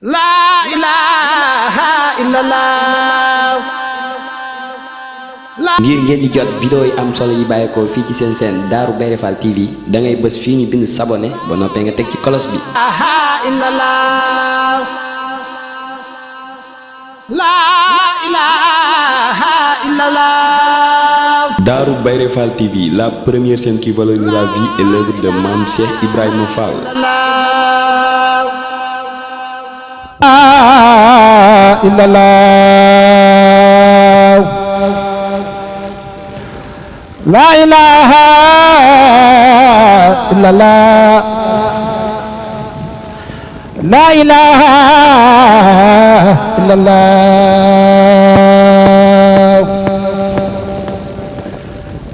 La ilaha illallah. ngir ngeen di jot vidéo yi am solo yi bàyyeekoo fii ci seen chaîne Darou Bairé Fall TV da ngay bës fii ñu bind s'abonner ba noppee nga teg ci cloche bi. La ilaha illallah. Darou Bairé Fall TV, la première chaîne qui valorise la vie et l'œuvre de Mame Cheikh Ibrahima Fall. La ilaha illallah. La ilaha illallah. La ilaha illallah.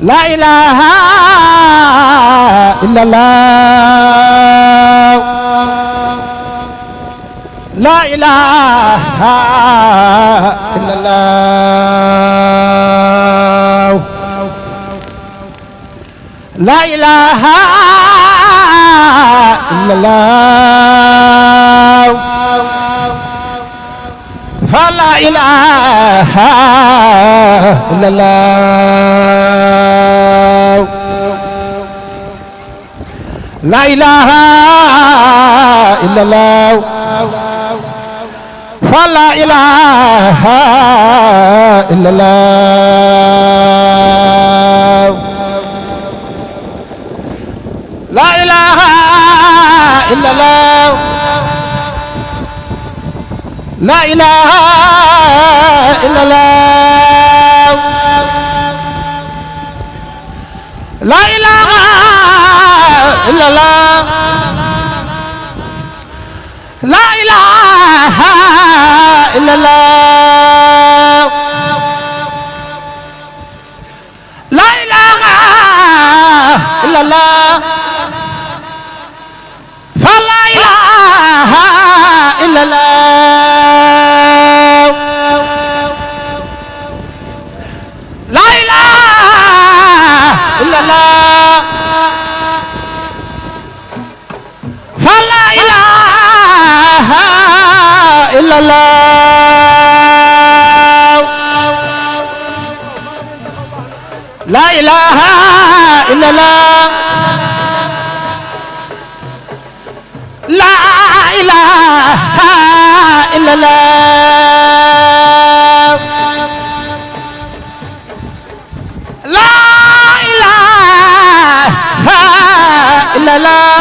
La ilaha illallah. La ilaha illallah. Fa la ilaha illallah. La ilaha illallah. Fa la ilaha illallah. La ilaha illallah. La ilaha illallah. La ilaha illallah. La ilaha illallah. La ilaha illallah. Fa la ilaha illallah. La ilaha illallah. Fa la ilaha illallah. La ilaha illallah. La ilaha illallah. La ilaha illallah.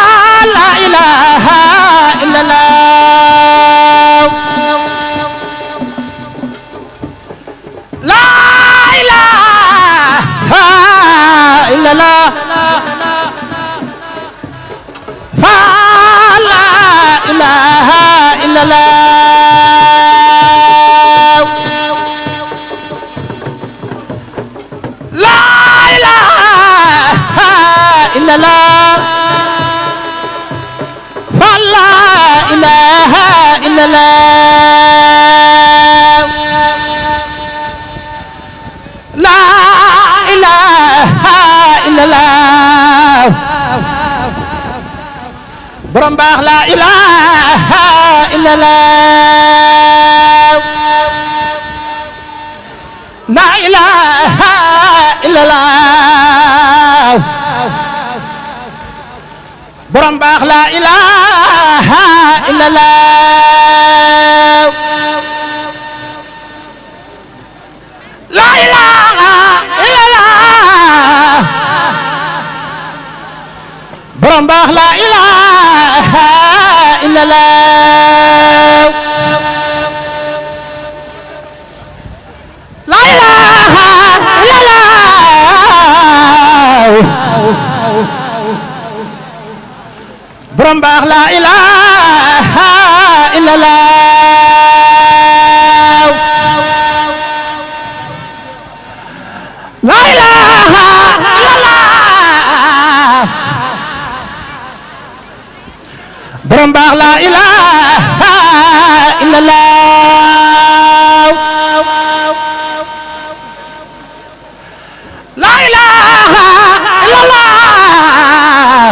Fa la ilaha illallah. La ilaha illallah. Fa la ilaha illallah. La ilaha illallah. Fa la ilaha illallah. La ilaha illallah. Borom baax la ilaha illallah. La ilaha illallah. Borom baax la ilaha illallah. La ilaha illallah. Borom baax la ilaha illallah. La ilaha illallah. Borom baax la ilaha illallah. La ilaha illallah. Borom baax la ilaha illallah. La ilaha illallah.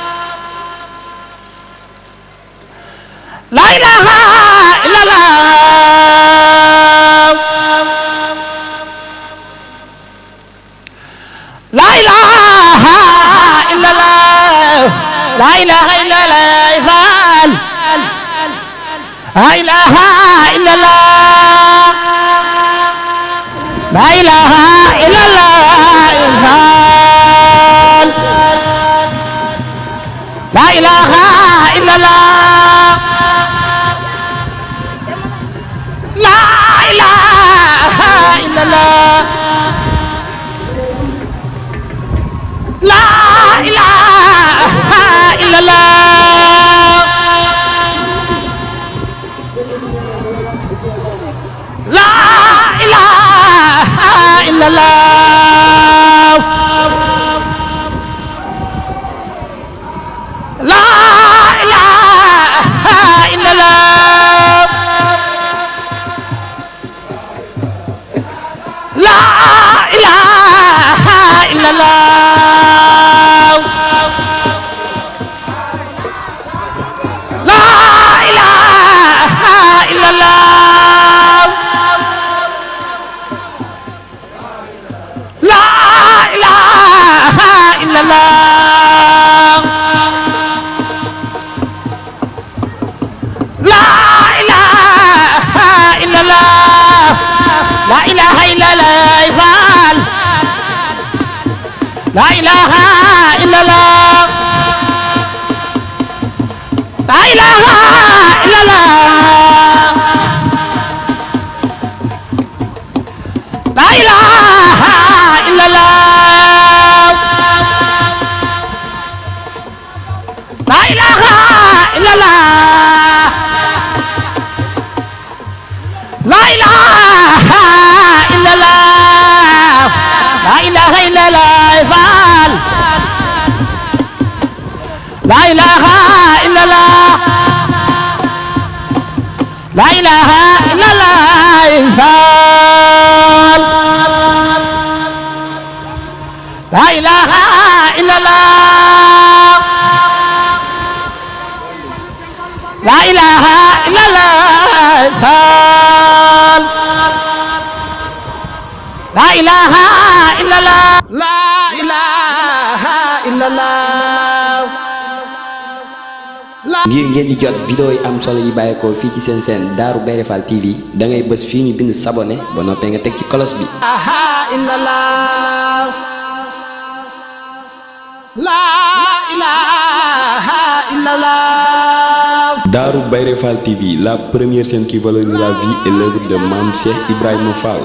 la ilaha illallah la ilaha illallah la ilaha illallah la ilaha illallah la ilaha illallah la ilaha illallah la ilaha illallah la ilaha illallah la ilaha illallah la ilaha illallah la ilaha illallah faal la ilaha illallah la ilaha illallah la ilaha illallah la ilaha illallah la ilaha illallah la ilaha illallah faal la ilaha illallah la ilaha illallah faal la ilaha illallah la ilaha illallah faal la ilaha illallah la ilaha illallah ngir ngeen di jot vidéo yi am solo yi bàyyeekoo fii ci seen chaîne Darou Bairé Fall TV da ngay bës fii ñu bind s'abonner ba noppee nga teg ci cloche bi. Darou Bairé Fall TV, la première chaîne qui valorise la vie et l'œuvre de Mame Cheikh Ibrahima Fall.